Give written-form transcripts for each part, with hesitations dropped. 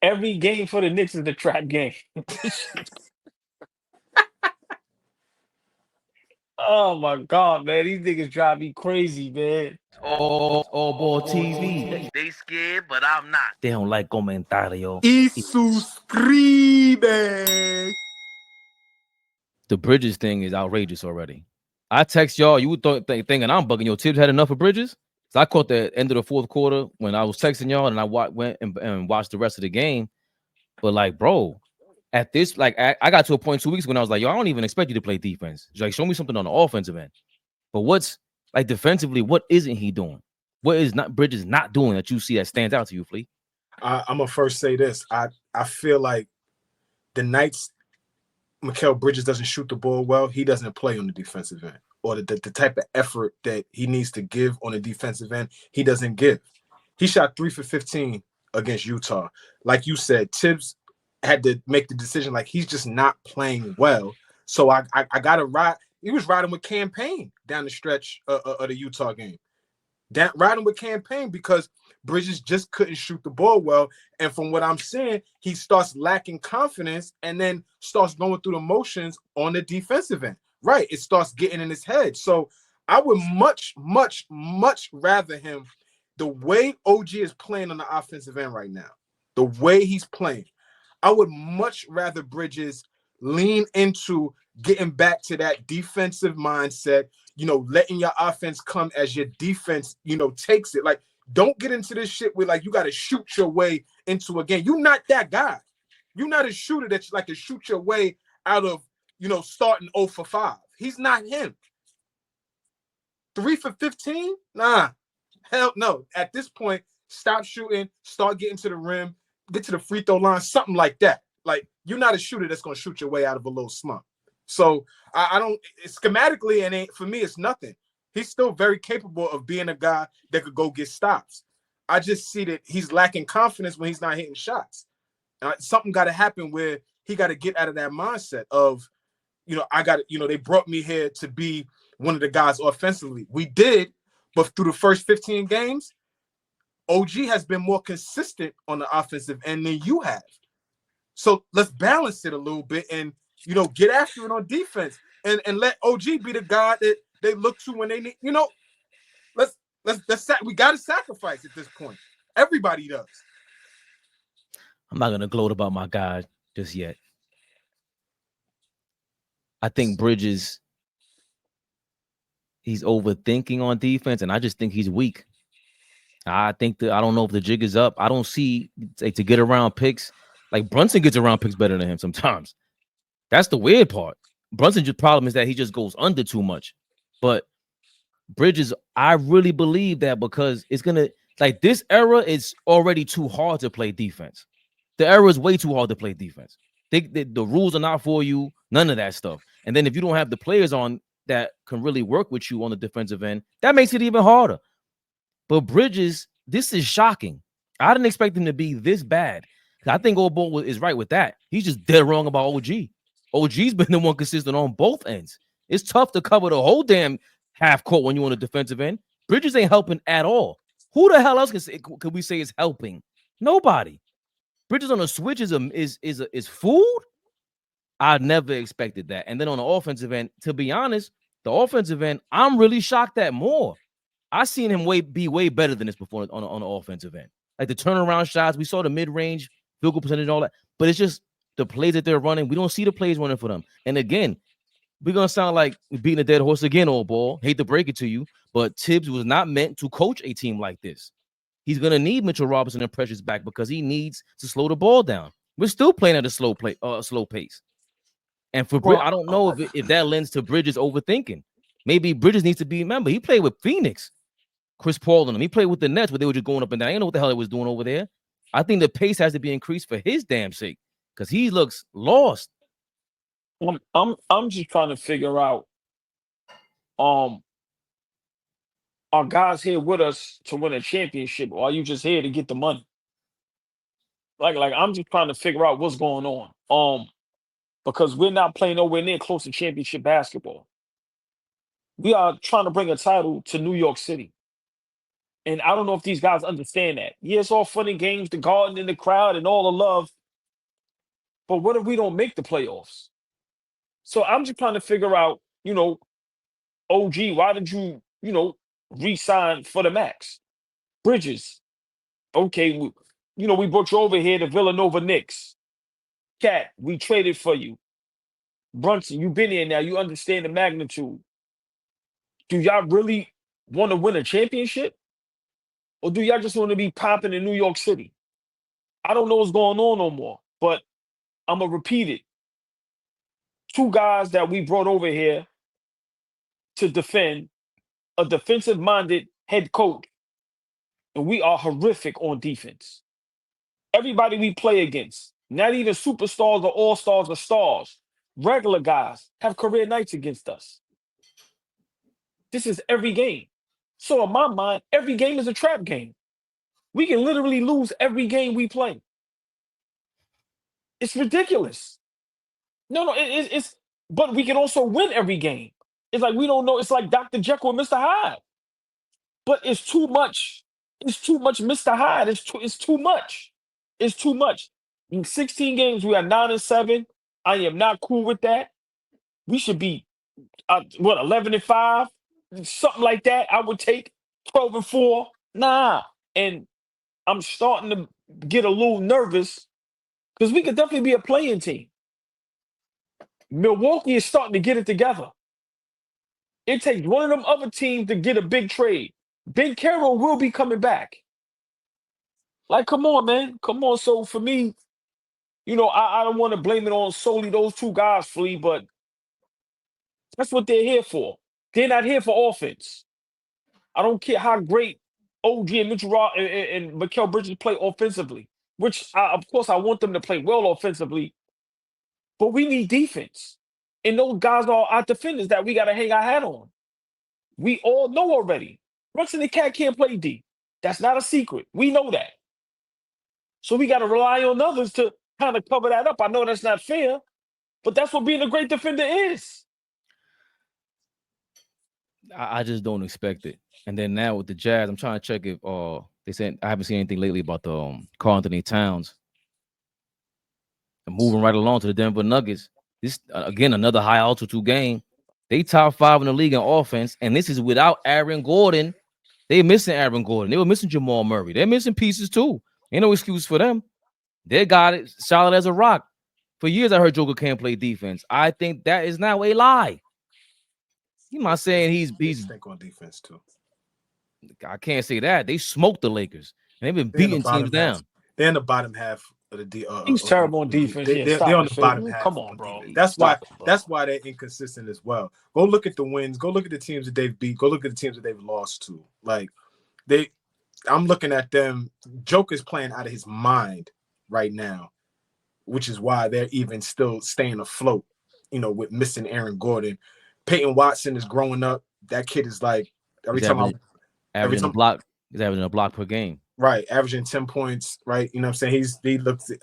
Every game for the Knicks is the trap game. Oh my God, man. These niggas drive me crazy, man. AllBall TV. They scared, but I'm not. They don't like comentario. Y suscribe. The Bridges thing is outrageous already. I text y'all, you thinking I'm bugging. Yo, Thibs had enough of Bridges. So I caught the end of the fourth quarter when I was texting y'all, and I went and watched the rest of the game. But like, bro, at this, like, I got to a point 2 weeks when I was like, yo, I don't even expect you to play defense. Like, show me something on the offensive end. But what's like defensively? What isn't he doing? What is not Bridges not doing that you see that stands out to you, Flea? I'm gonna first say this. I feel like the nights Mikal Bridges doesn't shoot the ball well, he doesn't play on the defensive end, or the type of effort that he needs to give on the defensive end, he doesn't give. He shot 3 for 15 against Utah. Like you said, Thibs had to make the decision. Like, he's just not playing well. So I gotta ride. He was riding with campaign down the stretch of the Utah game. Riding with campaign because Bridges just couldn't shoot the ball well. And from what I'm seeing, he starts lacking confidence and then starts going through the motions on the defensive end. Right. It starts getting in his head. So I would much, much, much rather him, the way OG is playing on the offensive end right now, the way he's playing, I would much rather Bridges lean into getting back to that defensive mindset, letting your offense come as your defense, takes it. Like, don't get into this shit where, like, you got to shoot your way into a game. You're not that guy. You're not a shooter that you like to shoot your way out of, starting 0 for 5. He's not him. 3 for 15? Nah. Hell no. At this point, stop shooting, start getting to the rim, get to the free throw line, something like that. Like, you're not a shooter that's going to shoot your way out of a little slump. So I don't schematically, and for me, it's nothing. He's still very capable of being a guy that could go get stops. I just see that he's lacking confidence when he's not hitting shots. Something got to happen where he got to get out of that mindset of, they brought me here to be one of the guys offensively. We did, but through the first 15 games, OG has been more consistent on the offensive end than you have. So let's balance it a little bit and, get after it on defense and let OG be the guy that they look to when they need, we got to sacrifice at this point. Everybody does. I'm not going to gloat about my guy just yet. I think Bridges, he's overthinking on defense, and I just think he's weak. I don't know if the jig is up. I don't see to get around picks. Like, Brunson gets around picks better than him sometimes. That's the weird part. Brunson's problem is that he just goes under too much. But Bridges, I really believe that because it's going to, like, this era is already too hard to play defense. The era is way too hard to play defense. The rules are not for you, none of that stuff. And then if you don't have the players on that can really work with you on the defensive end, that makes it even harder. But Bridges, this is shocking. I didn't expect him to be this bad. I think AllBall is right with that. He's just dead wrong about OG. OG's been the one consistent on both ends. It's tough to cover the whole damn half court when you're on the defensive end. Bridges ain't helping at all. Who the hell else could we say is helping? Nobody. Bridges on the switch is food. I never expected that. And then on the offensive end, to be honest, the offensive end, I'm really shocked at more. I seen him be way better than this before on the offensive end. Like the turnaround shots, we saw the mid-range field goal percentage and all that, but it's just the plays that they're running. We don't see the plays running for them. And again, we're gonna sound like we're beating a dead horse again, AllBall. Hate to break it to you, but Thibs was not meant to coach a team like this. He's gonna need Mitchell Robinson and Precious back because he needs to slow the ball down. We're still playing at a slow pace. And for Bridges, I don't know if that lends to Bridges overthinking. Maybe Bridges needs to be. Remember, he played with Phoenix, Chris Paul and them. He played with the Nets, where they were just going up and down. I don't know what the hell he was doing over there. I think the pace has to be increased for his damn sake because he looks lost. I'm just trying to figure out, are guys here with us to win a championship, or are you just here to get the money? Like I'm just trying to figure out what's going on. Because we're not playing nowhere near close to championship basketball. We are trying to bring a title to New York City. And I don't know if these guys understand that. Yeah, it's all fun and games, the garden and the crowd and all the love. But what if we don't make the playoffs? So I'm just trying to figure out, OG, why did you, re-sign for the max? Bridges, okay, we brought you over here to Villanova Knicks. Cat, we traded for you. Brunson, you've been here now. You understand the magnitude. Do y'all really want to win a championship? Or do y'all just want to be popping in New York City? I don't know what's going on no more, but I'm going to repeat it. Two guys that we brought over here to defend a defensive-minded head coach, and we are horrific on defense. Everybody we play against, not even superstars or all-stars or stars, regular guys have career nights against us. This is every game. So in my mind, every game is a trap game. We can literally lose every game we play. It's ridiculous. No, it's but we can also win every game. It's like we don't know. It's like Dr. Jekyll and Mr. Hyde. But it's too much. It's too much, Mr. Hyde. It's too much. It's too much. In 16 games, we are 9-7. I am not cool with that. We should be 11-5, something like that. I would take 12-4. Nah. And I'm starting to get a little nervous because we could definitely be a playing team. Milwaukee is starting to get it together. It takes one of them other teams to get a big trade. Ben Carroll will be coming back. Like, come on, man. Come on. So for me, I don't want to blame it on solely those two guys, Flea, but that's what they're here for. They're not here for offense. I don't care how great OG and Mitchell and Mikal Bridges play offensively, which, of course, I want them to play well offensively, but we need defense. And those guys are our defenders that we got to hang our hat on. We all know already. Brunson and Cat can't play D. That's not a secret. We know that. So we got to rely on others to kind of cover that up. I know that's not fair, but that's what being a great defender is. I just don't expect it. And then now with the Jazz, I'm trying to check if they said I haven't seen anything lately about the Karl Anthony Towns. And moving right along to the Denver Nuggets. This again another high altitude game. They top 5 in the league in offense, and this is without Aaron Gordon. They missing Aaron Gordon. They were missing Jamal Murray. They're missing pieces too. Ain't no excuse for them. They got it solid as a rock. For years, I heard Joker can't play defense. I think that is now a lie. You might saying he's think on defense too. I can't say that. They smoked the Lakers. And they've been beating teams down. They're in the bottom half of the he's terrible on defense. They're on the bottom half. Come on, bro. That's why they're inconsistent as well. Go look at the wins. Go look at the teams that they've beat. Go look at the teams that they've lost to. Like I'm looking at them. Joker's playing out of his mind right now, which is why they're even still staying afloat, with missing Aaron Gordon. Peyton Watson is growing up. That kid is like averaging a block per game. Right, averaging 10 points, right? You know what I'm saying?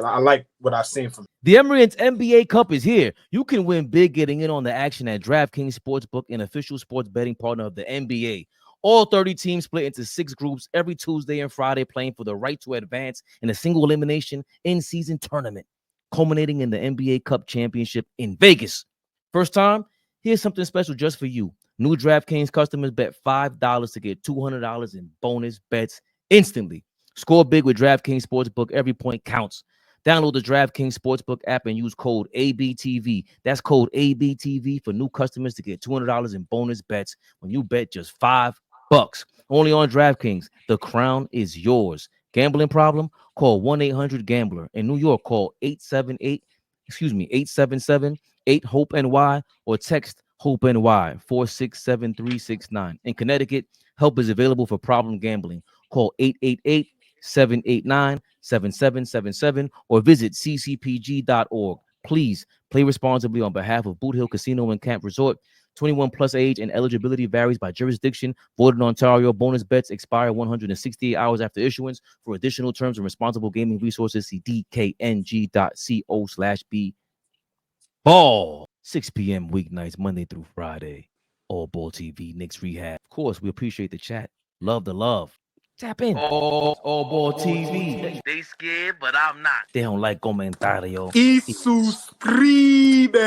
I like what I've seen from him. The Emirates NBA Cup is here. You can win big getting in on the action at DraftKings Sportsbook, an official sports betting partner of the NBA. All 30 teams split into 6 groups every Tuesday and Friday, playing for the right to advance in a single elimination in-season tournament, culminating in the NBA Cup championship in Vegas. First time? Here's something special just for you. New DraftKings customers bet $5 to get $200 in bonus bets instantly. Score big with DraftKings Sportsbook. Every point counts. Download the DraftKings Sportsbook app and use code ABTV. That's code ABTV for new customers to get $200 in bonus bets when you bet just $5. Only on DraftKings. The crown is yours. Gambling problem? Call 1-800-GAMBLER. In New York, call 877-8-HOPE-NY or text HOPE-NY 467-369. In Connecticut, help is available for problem gambling. Call 888-789-7777 or visit ccpg.org. Please play responsibly on behalf of Boot Hill Casino and Camp Resort. 21 plus age and eligibility varies by jurisdiction. Void in Ontario. Bonus bets expire 168 hours after issuance. For additional terms and responsible gaming resources, see dkng.co/b. Ball. 6 p.m. weeknights, Monday through Friday. AllBall TV, Knicks Rehab. Of course, we appreciate the chat. Love the love. Tap in. AllBall TV. They scared, but I'm not. They don't like comentario. Y suscribe.